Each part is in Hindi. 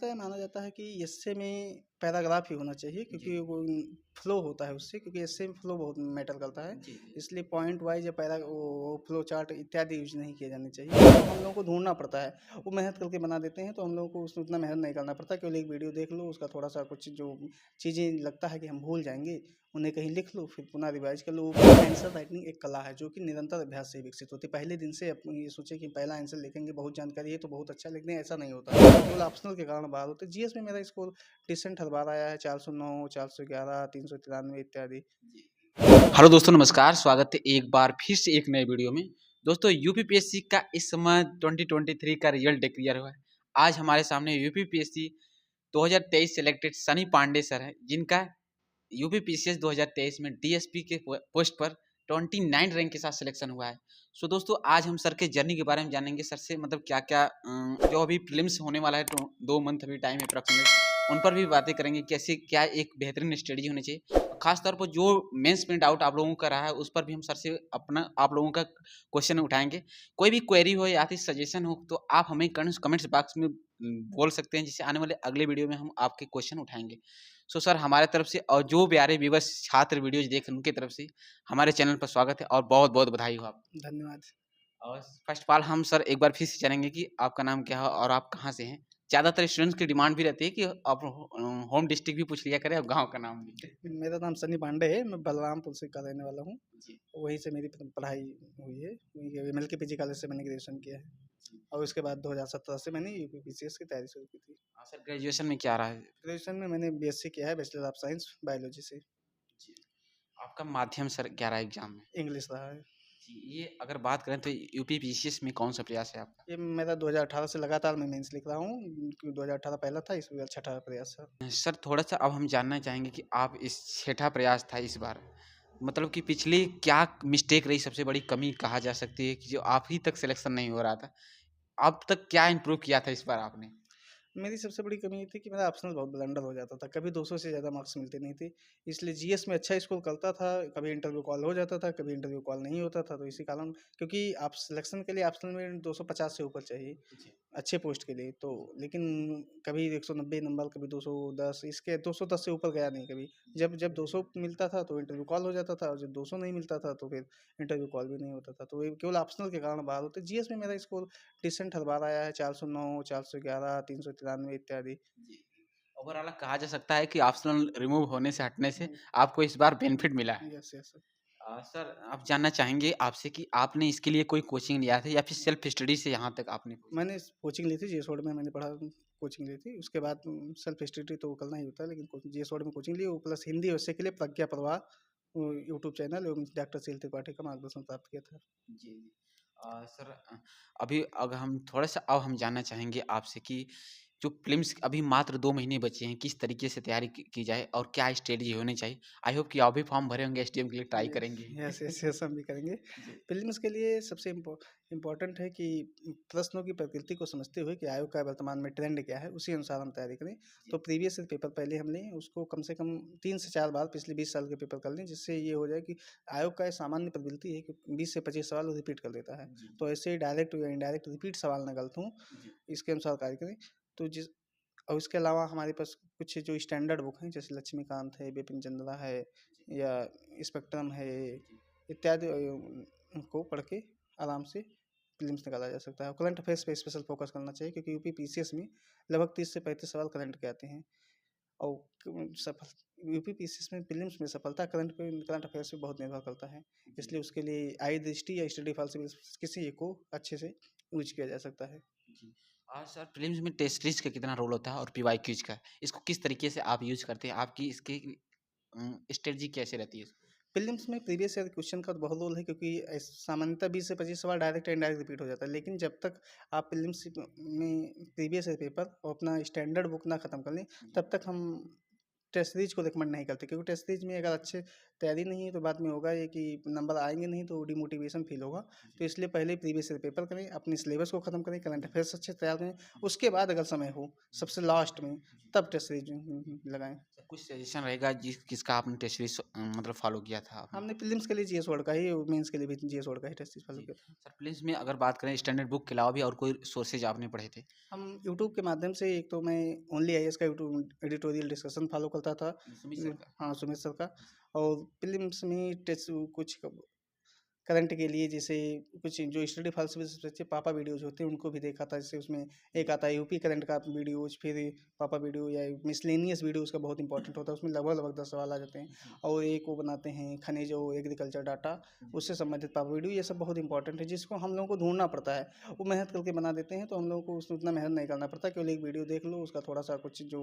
सामान्यतः माना जाता है कि एस्से में पैराग्राफ ही होना चाहिए, जी। क्योंकि वो फ्लो होता है उससे, क्योंकि एस्से में फ्लो बहुत मैटर करता है। जी, जी। इसलिए पॉइंट वाइज या वो फ्लो चार्ट इत्यादि यूज नहीं किए जाने चाहिए। तो हम लोगों को ढूंढना पड़ता है, वो मेहनत करके बना देते हैं, तो हम लोगों को उसमें उतना मेहनत नहीं करना पड़ता। केवल एक वीडियो देख लो, उसका थोड़ा सा कुछ जो चीज़ें लगता है कि हम भूल जाएंगे, उन्हें कहीं लिख लो, फिर पुनः रिवाइज कर लो। वो आंसर राइटिंग एक कला है जो कि निरंतर अभ्यास से विकसित होती है। पहले दिन से अपनी ये सोचे कि पहला आंसर लिखेंगे, बहुत जानकारी है तो बहुत अच्छा लिख दें, ऐसा नहीं होता। केवल ऑप्शनल के कारण बाहर होते। जीएस में मेरा स्कोर डिसेंट हर बार आया है, 409, 411, 393 इत्यादि। हेलो दोस्तों, नमस्कार। स्वागत है एक बार फिर से एक नए वीडियो में। दोस्तों, यूपीपीएससी का इस समय 2023 का रिजल्ट डिक्लेयर हुआ है। आज हमारे सामने UPPSC 2023 selected Sunny Pandey sir है, जिनका यूपीपीसीएस 2023 में डीएसपी के पोस्ट पर 29 रैंक के साथ सिलेक्शन हुआ है। सो दोस्तों, आज हम सर के जर्नी के बारे में जानेंगे। सर से मतलब क्या क्या जो अभी प्रीलिम्स होने वाला है, 2 मंथ अभी टाइम है अप्रॉक्सीमेट, उन पर भी बातें करेंगे। कैसे क्या एक बेहतरीन स्ट्रेटजी होनी चाहिए, खास तौर पर जो मेंस में डाउट आप लोगों का रहा है उस पर भी हम सर से अपना आप लोगों का क्वेश्चन उठाएंगे। कोई भी क्वेरी हो या फिर सजेशन हो तो आप हमें कमेंट्स बॉक्स में बोल सकते हैं, जिससे आने वाले अगले वीडियो में हम आपके क्वेश्चन उठाएंगे। सो सर, हमारे तरफ से और जो प्यारे व्यूअर्स छात्र वीडियोज देख रहे हैं उनकी तरफ से हमारे चैनल पर स्वागत है और बहुत बहुत बधाई हो आप। धन्यवाद। और फर्स्ट ऑफ ऑल हम सर एक बार फिर से जानेंगे कि आपका नाम क्या है और आप कहाँ से हैं। ज़्यादातर स्टूडेंट्स की डिमांड भी रहती है कि आप होम डिस्ट्रिक्ट भी पूछ लिया करें और गांव का नाम भी। मेरा नाम सनी पांडे है, मैं बलरामपुर से का रहने वाला हूँ। जी। वहीं से मेरी पढ़ाई हुई है। एम एल के पीजी कॉलेज से मैंने ग्रेजुएशन किया है, और उसके बाद 2017 से मैंने यूपीपीसीएस की तैयारी शुरू की थी। हाँ सर, ग्रेजुएशन में क्या रहा है? ग्रेजुएशन में मैंने बीएससी किया है, बैचलर ऑफ साइंस बायोलॉजी से। जी। आपका माध्यम सर क्या रहा एग्जाम में? इंग्लिश रहा है। जी, ये अगर बात करें तो यूपीपीसीएस में कौन सा प्रयास है आपका? ये मेरा 2018 से लगातार मैं मेंस लिख रहा हूँ, क्योंकि 2018 पहला था, इसमें छठा प्रयास है। सर, थोड़ा सा अब हम जानना चाहेंगे कि आप इस छठा प्रयास था इस बार, मतलब कि पिछली क्या मिस्टेक रही, सबसे बड़ी कमी कहा जा सकती है कि जो आप ही तक सिलेक्शन नहीं हो रहा था, अब तक क्या इम्प्रूव किया था इस बार आपने? मेरी सबसे बड़ी कमी ये थी कि मेरा ऑप्शनल बहुत ब्लंडर हो जाता था, कभी 200 से ज़्यादा मार्क्स मिलते नहीं थे। इसलिए जीएस में अच्छा स्कोर करता था, कभी इंटरव्यू कॉल हो जाता था, कभी इंटरव्यू कॉल नहीं होता था। तो इसी कारण, क्योंकि आप सिलेक्शन के लिए ऑप्शनल में 250 से ऊपर चाहिए अच्छे पोस्ट के लिए, तो लेकिन कभी 190 नंबर, कभी 210, इसके 210 से ऊपर गया नहीं कभी। जब जब 200 मिलता था तो इंटरव्यू कॉल हो जाता था, और जब 200 नहीं मिलता था तो फिर इंटरव्यू कॉल भी नहीं होता था। तो ये केवल ऑप्शनल के कारण बाहर होते। जीएस में मेरा स्कोर डिसेंट हर बार आया है, 409, 411, 393 इत्यादि। जी। ओवरऑल कहा जा सकता है कि ऑप्शनल रिमूव होने से, हटने से आपको इस बार बेनिफिट मिला है। Yes yes. सर, आप जानना चाहेंगे आपसे कि आपने इसके लिए कोई कोचिंग लिया था या फिर सेल्फ स्टडी से यहाँ तक आपने पहुँचा? मैंने कोचिंग ली थी, जीएस वर्ड में मैंने पढ़ा, कोचिंग ली थी। उसके बाद सेल्फ स्टडी तो करना ही होता है, लेकिन जीएस वर्ड में कोचिंग ली, प्लस हिंदी विषय के लिए प्रज्ञा प्रवाह यूट्यूब चैनल एवं डॉक्टर सील त्रिपाठी का मार्गदर्शन प्राप्त किया था। जी, जी। सर, अभी अगर हम थोड़ा-सा अब हम जानना चाहेंगे आपसे कि जो प्रीलिम्स अभी मात्र 2 महीने बचे हैं, किस तरीके से तैयारी की जाए और क्या स्ट्रेटजी होनी चाहिए? आई होप कि आप भी फॉर्म भरे होंगे, एसडीएम के लिए ट्राई करेंगे। यस यस यस, हम भी करेंगे। जी। प्रीलिम्स के लिए सबसे इम्पोर्टेंट है कि प्रश्नों की प्रकृति को समझते हुए कि आयोग का वर्तमान में ट्रेंड क्या है, उसी अनुसार हम तैयारी करें। तो प्रीवियस पेपर पहले हम लें, उसको कम से कम 3 से 4 बार पिछले 20 साल के पेपर कर लें, जिससे ये हो जाए कि आयोग का सामान्य प्रवृत्ति है कि 20 से 25 सवाल रिपीट कर देता है। जी। तो ऐसे डायरेक्ट या इनडायरेक्ट रिपीट सवाल न गलत हों, जी। इसके अनुसार कार्य करें। तो जिस और इसके अलावा हमारे पास कुछ जो स्टैंडर्ड बुक हैं, जैसे लक्ष्मीकांत है, बिपिन चंद्रा है, या स्पेक्ट्रम है इत्यादि, को पढ़ के आराम से प्रीलिम्स निकाला जा सकता है। करंट अफेयर्स पे स्पेशल फोकस करना चाहिए, क्योंकि यूपी पीसीएस में लगभग 30 से 35 सवाल करंट के आते हैं। और सफल यूपी पीसीएस में प्रीलिम्स में सफलता करंट अफेयर्स पे बहुत निर्भर करता है। इसलिए उसके लिए आई दृष्टि या स्टडी फॉल से किसी एक को अच्छे से यूज किया जा सकता है। जी। सर, प्रीलिम्स में टेस्ट सीरीज का कितना रोल होता है और पीवाईक्यूज का? इसको किस तरीके से आप यूज़ करते हैं? आपकी इसकी स्ट्रेटजी कैसे रहती है? प्रीलिम्स में प्रीवियस ईयर क्वेश्चन का तो बहुत रोल है, क्योंकि सामान्यतः 20 से 25 सवाल डायरेक्ट एंड डायरेक्ट रिपीट हो जाता है। लेकिन जब तक आप प्रीलिम्स में प्रीवियस ईयर पेपर और अपना स्टैंडर्ड बुक ना ख़त्म कर लें, तब तक हम टेस्ट सीरीज को रिकमेंड नहीं करते, क्योंकि टेस्ट सीरीज में अगर अच्छे तैयारी नहीं है तो बाद में होगा ये कि नंबर आएंगे नहीं, तो डिमोटिवेशन फील होगा। तो इसलिए पहले प्रीवियस ईयर पेपर करें, अपने सिलेबस को खत्म करें, करंट अफेयर्स अच्छे तैयार करें, उसके बाद अगर समय हो सबसे लास्ट में तब टेस्ट सीरीज लगाएं। कुछ सजेशन रहेगा जिसका आपने टेस्ट सीरीज मतलब फॉलो किया था आपने? हमने प्रीलिम्स के लिए जीएस वर्ड का ही, मेंस के लिए भी जीएस वर्ड का ही टेस्ट सीरीज फॉलो जी। किया था। सर प्रीलिम्स में अगर बात करें स्टैंडर्ड बुक के अलावा भी और कोई सोर्सेज आपने पढ़े थे? हम यूट्यूब के माध्यम से, एक तो मैं ओनली आईएएस का यूट्यूब एडिटोरियल डिस्कशन फॉलो करता था। सुमित सर का? हाँ, सुमित सर का। और प्रीलिम्स में टेस्ट कुछ करंट के लिए, जैसे कुछ जो स्टडी फाइल्स बच्चे पापा वीडियोज होते हैं उनको भी देखा था। जैसे उसमें एक आता है यूपी करंट का वीडियोज, फिर पापा वीडियो या मिसलेनियस वीडियो उसका बहुत इंपॉर्टेंट होता है, उसमें लगभग लगभग 10 सवाल आ जाते हैं। और एक वो बनाते हैं खनिज और एग्रीकल्चर डाटा, उससे संबंधित पापा वीडियो, ये सब बहुत इंपॉर्टेंट है जिसको हम लोगों को ढूंढना पड़ता है। वो मेहनत करके बना देते हैं, तो हम लोगों को उसमें उतना मेहनत नहीं करना पड़ता, केवल एक वीडियो देख लो, उसका थोड़ा सा कुछ जो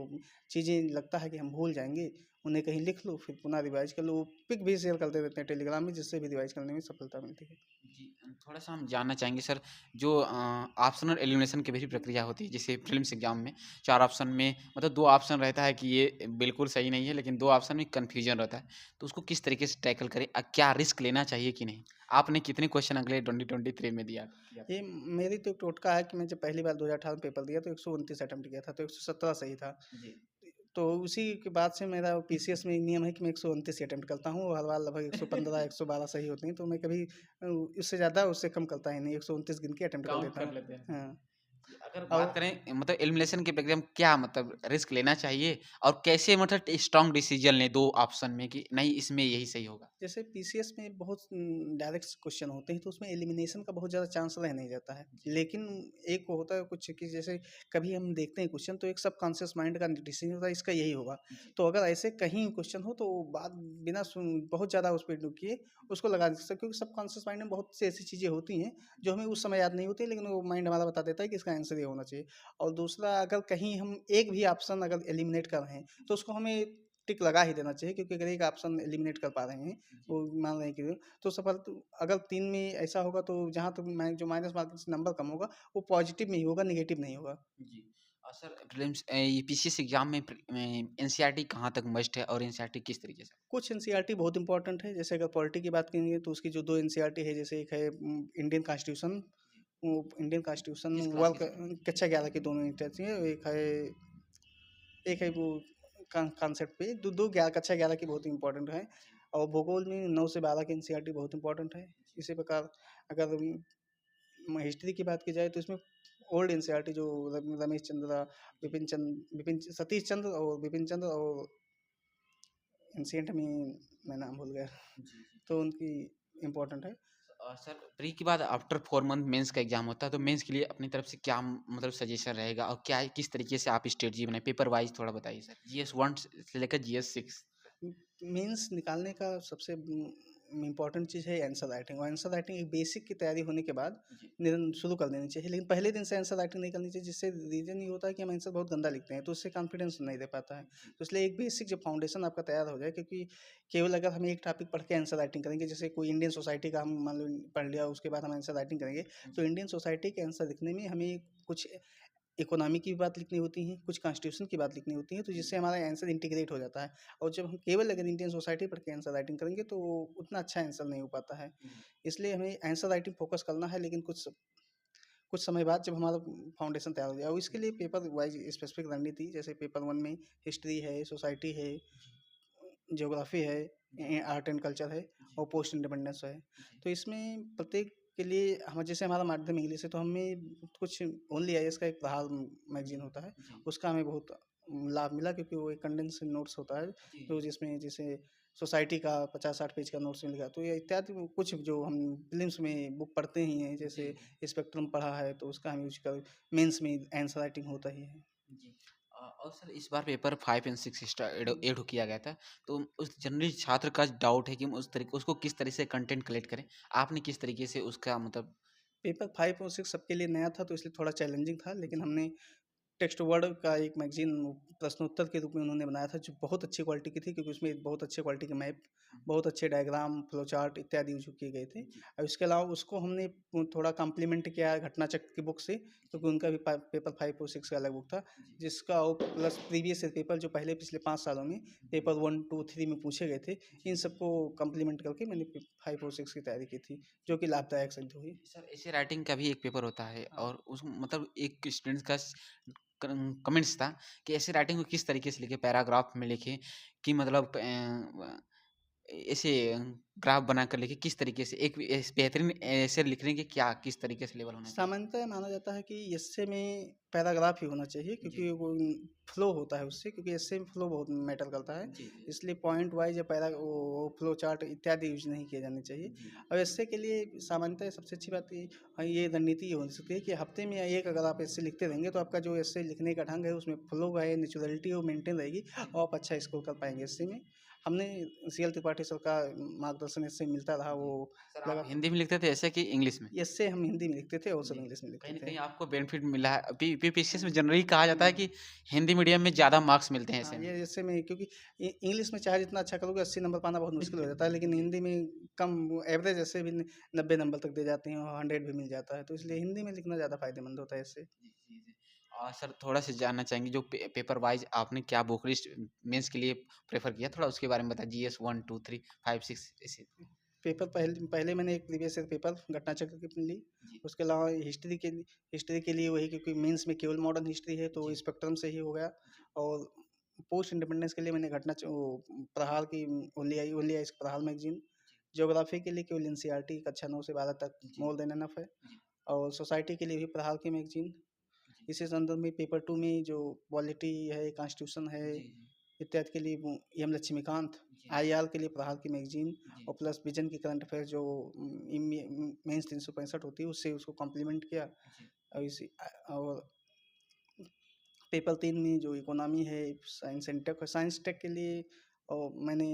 चीज़ें लगता है कि हम भूल जाएंगे उन्हें कहीं लिख लो, फिर पुनः रिवाइज कर लो। वो पिक भी शेयर करते रहते हैं टेलीग्राम में, जिससे भी रिवाइज करने में सफलता मिलती है। जी, थोड़ा-सा हम जानना चाहेंगे सर, जो ऑप्शनल एलिमिनेशन की भी प्रक्रिया होती है, जैसे प्रीलिम्स एग्ज़ाम में 4 ऑप्शन में मतलब 2 ऑप्शन रहता है कि ये बिल्कुल सही नहीं है, लेकिन 2 ऑप्शन में कन्फ्यूजन रहता है। तो उसको किस तरीके से टैकल करें? क्या रिस्क लेना चाहिए कि नहीं? आपने कितने क्वेश्चन अगले 2023 में किया था? ये मेरी तो एक टोटका है कि मैं जब पहली बार 2018 में पेपर दिया तो 129 अटेम्प्ट किया था, तो 117 सही था। जी। तो उसी के बाद से मेरा पीसीएस में नियम है कि मैं 129 ही अटेम्प्ट करता हूँ, और हर बार लगभग 115 112 सही होती हैं, तो मैं कभी उससे ज़्यादा उससे कम करता ही नहीं, 129 गिन के अटेम्प्ट कर काउंट देता कर हूँ। लेते हैं। हाँ। जी, अगर बात और करें मतलब एलिमिनेशन की प्रक्रिया में क्या मतलब रिस्क लेना चाहिए और कैसे मतलब स्ट्रॉन्ग डिसीजन लें 2 ऑप्शन में कि नहीं इसमें यही सही होगा? जैसे पीसीएस में बहुत डायरेक्ट क्वेश्चन होते हैं, तो उसमें एलिमिनेशन का बहुत ज़्यादा चांस रह नहीं जाता है। लेकिन एक वो होता है कुछ कि जैसे कभी हम देखते हैं क्वेश्चन, तो एक सबकॉन्शियस माइंड का डिसीजन होता है इसका यही होगा। तो अगर ऐसे कहीं क्वेश्चन हो तो बात बिना सुन बहुत ज़्यादा उस पर किए उसको लगा सकते, क्योंकि सबकॉन्शियस माइंड में बहुत सी ऐसी चीज़ें होती हैं जो हमें उस समय याद नहीं होती, लेकिन वो माइंड हमारा बता देता है कि इसका आंसर ये होना चाहिए। और दूसरा, अगर कहीं हम एक भी ऑप्शन अगर एलिमिनेट कर रहे हैं तो उसको हमें टिक लगा ही देना चाहिए, क्योंकि अगर एक ऑप्शन एलिमिनेट कर पा रहे हैं, वो मान रहे हैं कि, तो सफल तो अगर 3 में ऐसा होगा तो जहाँ तक मैं जो माइनस मार्किंग से नंबर कम होगा वो पॉजिटिव में ही होगा, नेगेटिव नहीं होगा। जी। सर प्रीलिम्स ये पीसीएस एग्ज़ाम में एनसीईआरटी कहाँ तक मस्ट है और एनसीईआरटी किस तरीके से? कुछ एनसीईआरटी बहुत इंपॉर्टेंट है, जैसे अगर पॉलिटी की बात करेंगे तो उसकी जो 2 एनसीईआरटी है, जैसे एक है इंडियन कॉन्स्टिट्यूशन, वो इंडियन कॉन्स्टिट्यूशन किस क्लास वर्ल्ड की सर? कक्षा 11 की दोनों एनसीईआरटी है, एक है वो कॉन्सेप्ट पे दो दो कक्षा 11 की बहुत इंपॉर्टेंट है। और भूगोल में 9 से 12 की एनसीईआरटी बहुत इंपॉर्टेंट है। इसी प्रकार अगर हिस्ट्री की बात की जाए तो इसमें ओल्ड एनसीईआरटी जो रमेश चंद्र, सतीश चंद्र और विपिन चंद्र, और एंशियंट में मैं नाम भूल गया, जी, जी। तो उनकी इम्पोर्टेंट है। सर प्री के बाद आफ्टर 4 मंथ मेंस का एग्ज़ाम होता है, तो मेंस के लिए अपनी तरफ से क्या मतलब सजेशन रहेगा और क्या किस तरीके से आप स्ट्रेटजी बनाएँ? पेपर वाइज़ थोड़ा बताइए सर। जीएस 1 से लेकर जीएस 6। मीन्स निकालने का सबसे इम्पोर्टेंट चीज़ है आंसर राइटिंग, और आंसर राइटिंग एक बेसिक की तैयारी होने के बाद जी। शुरू कर देनी चाहिए, लेकिन पहले दिन से आंसर राइटिंग नहीं करनी चाहिए, जिससे रीज़न ये होता है कि हम आंसर बहुत गंदा लिखते हैं, तो उससे कॉन्फिडेंस नहीं दे पाता है। तो इसलिए एक बेसिक जो फाउंडेशन आपका तैयार हो जाए, क्योंकि केवल अगर हम एक टॉपिक पढ़ के आंसर राइटिंग करेंगे, जैसे कोई इंडियन सोसाइटी का हम मान लो पढ़ लिया, उसके बाद हम आंसर राइटिंग करेंगे, तो इंडियन सोसाइटी के आंसर लिखने में हमें कुछ इकोनॉमी की भी बात लिखनी होती है, कुछ कॉन्स्टिट्यूशन की बात लिखनी होती है, तो जिससे हमारा आंसर इंटीग्रेट हो जाता है। और जब हम केवल अगर इंडियन सोसाइटी पढ़ के आंसर राइटिंग करेंगे तो उतना अच्छा आंसर नहीं हो पाता है। इसलिए हमें आंसर राइटिंग फोकस करना है, लेकिन कुछ समय बाद जब हमारा फाउंडेशन तैयार हो जाए, और इसके लिए पेपर वाइज स्पेसिफिक रणनीति, जैसे पेपर 1 में हिस्ट्री है, सोसाइटी है, ज्योग्राफी है, आर्ट एंड कल्चर है, और पोस्ट इंडिपेंडेंस है। तो इसमें प्रत्येक के लिए हम, जैसे हमारा माध्यम इंग्लिश है, तो हमें कुछ ओनली आईएएस का एक प्रहार मैगजीन होता है, उसका हमें बहुत लाभ मिला, क्योंकि वो एक कंडेंस नोट्स होता है, तो जिसमें जैसे सोसाइटी का 50-60 पेज का नोट्स मिलेगा, तो ये इत्यादि कुछ जो हम फिल्म्स में बुक पढ़ते ही हैं, जैसे स्पेक्ट्रम पढ़ा है तो उसका हम यूज कर, मेंस में आंसर राइटिंग होता ही है। जी। और सर इस बार पेपर 5 एंड 6 ऐड किया गया था, तो उस जनरली छात्र का डाउट है कि हम उस तरीके उसको किस तरह से कंटेंट कलेक्ट करें? आपने किस तरीके से उसका मतलब पेपर 5 और 6 सबके लिए नया था, तो इसलिए थोड़ा चैलेंजिंग था, लेकिन हमने टेक्स्ट वर्ड का एक मैगज़ीन प्रश्नोत्तर के रूप में उन्होंने बनाया था, जो बहुत अच्छी क्वालिटी की थी, क्योंकि उसमें बहुत अच्छे क्वालिटी के मैप, बहुत अच्छे डायग्राम, फ्लो चार्ट इत्यादि यूज़ किए गए थे। जी, और इसके अलावा उसको हमने थोड़ा कॉम्प्लीमेंट किया घटनाचक्र की बुक से, क्योंकि उनका भी पेपर 5 और 6 का अलग बुक था, जी, जिसका और प्लस प्रीवियस ईयर पेपर जो पहले पिछले 5 सालों में पेपर 1, 2, 3 में पूछे गए थे, इन सबको कॉम्प्लीमेंट करके मैंने 5 और 6 की तैयारी की थी, जो कि लाभदायक सिद्ध हुई। सर ऐसे राइटिंग का भी एक पेपर होता है हाँ। और उस मतलब एक स्टूडेंट्स का कमेंट्स था कि ऐसे राइटिंग को किस तरीके से लिखे, पैराग्राफ में लिखे कि मतलब ऐसे ग्राफ बनाकर लिखे, किस तरीके से एक बेहतरीन ऐसे लिखने के क्या किस तरीके से लेवल होना चाहिए? सामान्यतः माना जाता है कि एस्से में पैराग्राफ ही होना चाहिए, जी, क्योंकि वो फ्लो होता है उससे, क्योंकि एस्से में फ्लो बहुत मैटर करता है। जी, जी, इसलिए पॉइंट वाइज या वो फ्लो चार्ट इत्यादि यूज नहीं किए जाने चाहिए। जी, और एस्से के लिए सामान्यतः सबसे अच्छी बात ये रणनीति ये हो सकती है कि हफ्ते में या एक अगर आप एस्से लिखते रहेंगे, तो आपका जो एस्से लिखने का ढंग है उसमें फ्लो है, नेचुरलिटी वो मेंटेन रहेगी, और आप अच्छा स्कोर कर पाएंगे एस्से में। हमने CL त्रिपाठी सर का मार्गदर्शन इससे मिलता रहा, जी। वो सर आप लगा। हिंदी में लिखते थे ऐसे कि इंग्लिश में? एस्से हम हिंदी में लिखते थे और सब जी। इंग्लिश में कहीं लिखते न थे। कहीं आपको बेनिफिट मिला है। पीपीसीएस में जनरली कहा जाता है हुँ। कि हिंदी मीडियम में ज़्यादा मार्क्स मिलते हैं हाँ, ऐसे में। ये ऐसे में, क्योंकि इंग्लिश में चाहे जितना अच्छा करोगे 80 नंबर पाना बहुत मुश्किल हो जाता है, लेकिन जी। हिंदी में कम एवरेज ऐसे भी 90 नंबर तक दे जाते हैं और 100 भी मिल जाता है, तो इसलिए हिंदी में लिखना ज़्यादा फायदेमंद होता है इससे। जी, जी, जी। और सर थोड़ा-सा जानना चाहेंगे जो पेपर वाइज़ आपने क्या बुक लिस्ट मेंस के लिए प्रेफ़र किया? थोड़ा उसके बारे में बताएँ जीएस 1, 2, 3, 5, 6 ऐसे? पेपर पहले पहले मैंने एक प्रीवियस ईयर पेपर घटना चक्र की ली। जी, उसके अलावा हिस्ट्री के लिए वही, क्योंकि मेंस में केवल मॉडर्न हिस्ट्री है, तो जी, स्पेक्ट्रम से ही हो गया। जी, और पोस्ट इंडिपेंडेंस के लिए मैंने प्रहार की ओनली आई प्रहार मैगजीन। जी, ज्योग्राफी के लिए केवल एनसीईआरटी कक्षा 9 से 12 तक जी, मोर देन एनफ है। जी, और सोसाइटी के लिए भी प्रहार की मैगजीन। जी, इसी संदर्भ में पेपर 2 में जो पॉलिटी है, कॉन्स्टिट्यूशन है जी, इत्यादि के लिए वो एम लक्ष्मीकांत। जी, आईआर के लिए प्रहार की मैगजीन। जी, और प्लस विजन की करंट अफेयर जो मेंस 365 होती है, उससे उसको कॉम्प्लीमेंट किया। जी, और और पेपर 3 में जो इकोनॉमी है, साइंस टेक के लिए, और मैंने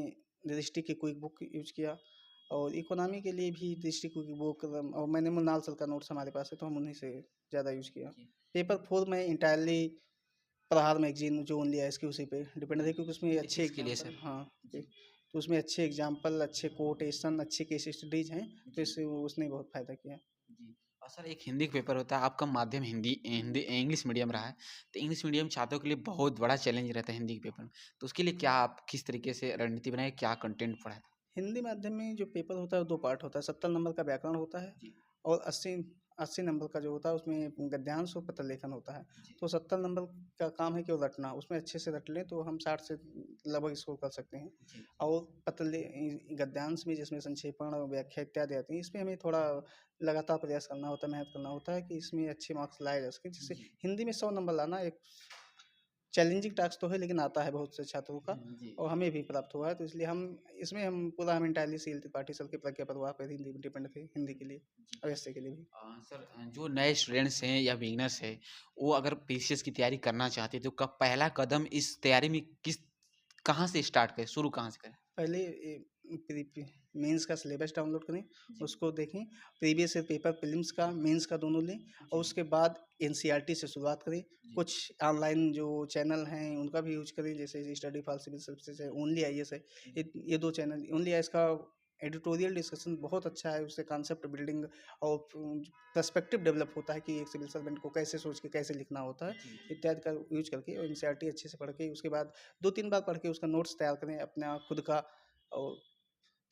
दृष्टि की क्विक बुक यूज किया। और इकोनॉमी के लिए भी दृष्टि की बुक, और मैंने मृणाल सर का नोट्स हमारे पास है, तो हम उन्हीं से ज़्यादा यूज किया। जी, पेपर 4 में इंटायरली प्रहार मैगजीन जो ओनली है इसकी उसी पे डिपेंड है, क्योंकि उसमें अच्छे एथिक्स के लिए एग्जाम्पल, सर। हाँ, जी, तो उसमें अच्छे एग्जाम्पल, अच्छे कोटेशन, अच्छे केस स्टडीज हैं, तो जी, इससे उसने बहुत फ़ायदा किया। जी। और सर एक हिंदी का पेपर होता है, आपका माध्यम हिंदी हिंदी इंग्लिश मीडियम रहा है, तो इंग्लिश मीडियम छात्रों के लिए बहुत बड़ा चैलेंज रहता है हिंदी के पेपर में। तो उसके लिए क्या आप किस तरीके से रणनीति बनाए, क्या कंटेंट पढ़ाए थे? हिंदी माध्यम में जो पेपर होता है, 2 पार्ट होता है। 70 नंबर का व्याकरण होता है, जी, और 80 नंबर का जो होता है उसमें गद्यांश और पत्र लेखन होता है। जी, तो 70 नंबर का काम है कि वो रटना, उसमें अच्छे से रट लें तो हम 60 से लगभग स्कोर कर सकते हैं। जी, और गद्यांश में जिसमें संक्षेपण और व्याख्या इत्यादि आती हैं, इसमें हमें थोड़ा लगातार प्रयास करना होता है, मेहनत करना होता है कि इसमें अच्छे मार्क्स लाए जा सकें, जिससे जी, हिंदी में 100 नंबर लाना एक चैलेंजिंग टास्क तो है, लेकिन आता है बहुत से छात्रों का, जी। और हमें भी प्राप्त हुआ है, तो इसलिए हम इंटायरली CL त्रिपाठी सर की प्रज्ञा प्रवाह पर हिंदी डिपेंड थे, हिंदी के लिए जी। और ऐसे के लिए भी। सर जो नए स्टूडेंट्स हैं या बिगिनर्स हैं, वो अगर पीसीएस की तैयारी करना चाहते हैं, तो पहला कदम इस तैयारी में किस कहाँ से स्टार्ट करें? शुरू कहाँ से करें? पहले मेंस का सिलेबस डाउनलोड करें, जी, उसको देखें। प्रीवियस ईयर पेपर प्रीलिम्स का मेंस का दोनों लें, और जी, उसके बाद एनसीईआरटी से शुरुआत करें। जी, कुछ ऑनलाइन जो चैनल हैं उनका भी यूज करें, जैसे स्टडी फॉर सिविल सर्विसेज है, ओनली आईएएस है। जी, ये 2 चैनल, ओनली आईएएस का एडिटोरियल डिस्कशन बहुत अच्छा है, उससे कॉन्सेप्ट बिल्डिंग और पर्सपेक्टिव डेवलप होता है कि एक सिविल सर्वेंट को कैसे सोच के कैसे लिखना होता है, जी, इत्यादि का यूज करके, और एनसीईआरटी अच्छे से पढ़ के उसके बाद 2-3 बार पढ़ के उसका नोट्स तैयार करें अपना खुद का। और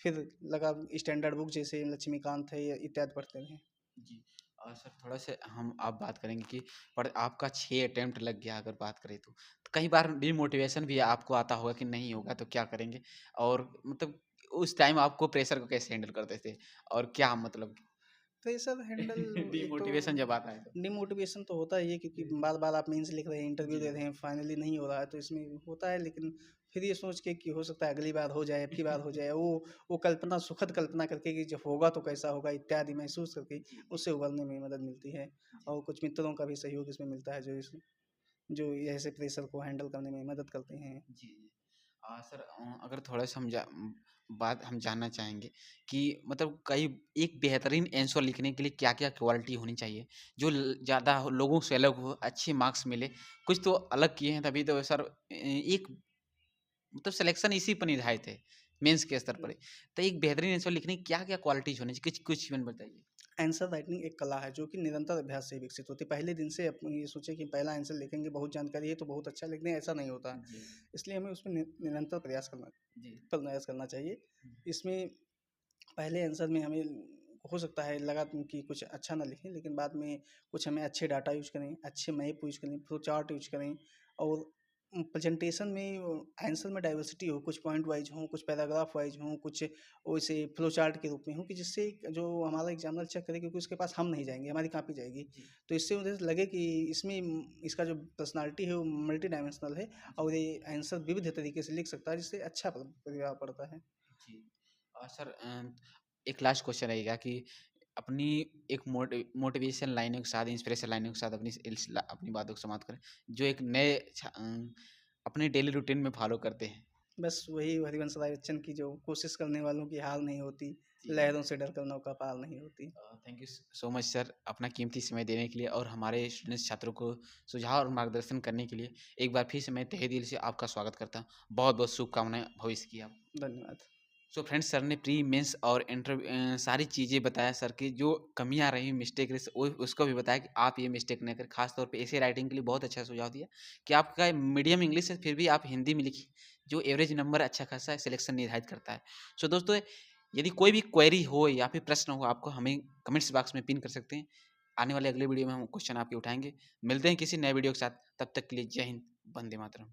फिर लगा स्टैंडर्ड बुक जैसे लक्ष्मीकांत है, या इत्यादि पढ़ते रहें। जी। और सर थोड़ा-सा हम अब बात करेंगे कि पर आपका 6 अटेम्प्ट लग गया अगर बात करें तो। तो कई बार डिमोटिवेशन भी आपको आता होगा कि नहीं होगा तो क्या करेंगे? और मतलब उस टाइम आपको प्रेशर को कैसे हैंडल करते थे? और क्या मतलब प्रेशर हैंडल, एक तो डिमोटिवेशन जब आता है तो? डिमोटिवेशन तो होता ही है, क्योंकि जी, बार-बार आप मेंस लिख रहे हैं, इंटरव्यू जी। दे रहे हैं, फाइनली नहीं हो रहा है, तो इसमें होता है, लेकिन फिर ये सोच के कि हो सकता है अगली बार हो जाए, अब की बार हो जाए, वो कल्पना, सुखद कल्पना करके कि जब होगा तो कैसा होगा इत्यादि महसूस करके जी, जी, उससे उभरने में मदद मिलती है। जी, और कुछ मित्रों का भी सहयोग इसमें मिलता है, जो ऐसे प्रेशर को हैंडल करने में मदद करते हैं। जी, जी। सर अगर थोड़ा-सा बात हम जानना चाहेंगे कि मतलब कई एक बेहतरीन आंसर लिखने के लिए क्या-क्या क्वालिटी होनी चाहिए? जो ज़्यादा लोगों से अलग हो, अच्छे मार्क्स मिले। कुछ तो अलग किए हैं तभी तो सर एक मतलब सिलेक्शन इसी पर निर्धारित है, मेंस के स्तर पर ही। तो एक बेहतरीन आंसर लिखने की क्या-क्या क्वालिटीज़ होनी चाहिए? कुछ कुछ इवन बताइए। आंसर राइटिंग एक कला है जो कि निरंतर अभ्यास से ही विकसित होती है। पहले दिन से अपन ये सोचे कि पहला आंसर लिखेंगे, बहुत जानकारी है तो बहुत अच्छा लिख दें, ऐसा नहीं होता है। जी, इसलिए हमें उसमें निरंतर जी। प्रयास करना चाहिए। हुँ, इसमें पहले आंसर में हमें हो सकता है लगा कि कुछ अच्छा ना लिखें, लेकिन बाद में कुछ हमें अच्छे डाटा यूज़ करें, अच्छे मैप यूज़ करें, फ्लो चार्ट यूज़ करें और प्रेजेंटेशन में आंसर में डाइवर्सिटी हो, कुछ पॉइंट वाइज हों, कुछ पैराग्राफ वाइज हों, कुछ वैसे फ्लो चार्ट के रूप में हो कि जिससे जो हमारा एग्जामिनर चेक करे, क्योंकि उसके पास हम नहीं जाएँगे, हमारी कॉपी जाएगी। जी, तो इससे मुझे लगे कि इसमें इसका जो पर्सनैलिटी है वो मल्टी डायमेंशनल है जी, और ये आंसर विविध तरीके से लिख सकता है, जिससे अच्छा प्रभाव पड़ता है। जी। सर एक लास्ट क्वेश्चन रहेगा कि अपनी एक मोटिवेशन लाइनों के साथ, इंस्पिरेशन लाइनों के साथ अपनी बातों को समाप्त करें, जो एक नए अपने डेली रूटीन में फॉलो करते हैं। बस वही हरिवंश राय बच्चन की जो कोशिश करने वालों की हार नहीं होती, जी, जी। लहरों से डरकर नौका पार नहीं होती। Thank you so much sir अपना कीमती समय देने के लिए और हमारे स्टूडेंट्स छात्रों को सुझाव और मार्गदर्शन करने के लिए एक बार फिर से मैं तहे दिल से आपका स्वागत करता हूँ। बहुत-बहुत शुभकामनाएँ भविष्य की आप। धन्यवाद। सो फ्रेंड्स सर ने प्री मेंस और सारी चीज़ें बताया सर की जो कमियाँ रही मिस्टेक रही वो उसको भी बताया कि आप ये मिस्टेक ना करें। खास तौर पे ऐसे राइटिंग के लिए बहुत अच्छा सुझाव दिया कि आपका मीडियम इंग्लिश है फिर भी आप हिंदी में लिखिए, जो एवरेज नंबर अच्छा खासा सिलेक्शन निर्धारित करता है। सो दोस्तों यदि कोई भी क्वेरी हो या फिर प्रश्न हो आपको हमें कमेंट्स बॉक्स में पिन कर सकते हैं। आने वाले अगले वीडियो में हम क्वेश्चन आपके उठाएँगे। मिलते हैं किसी नए वीडियो के साथ, तब तक के लिए जय हिंद, वंदे मातरम।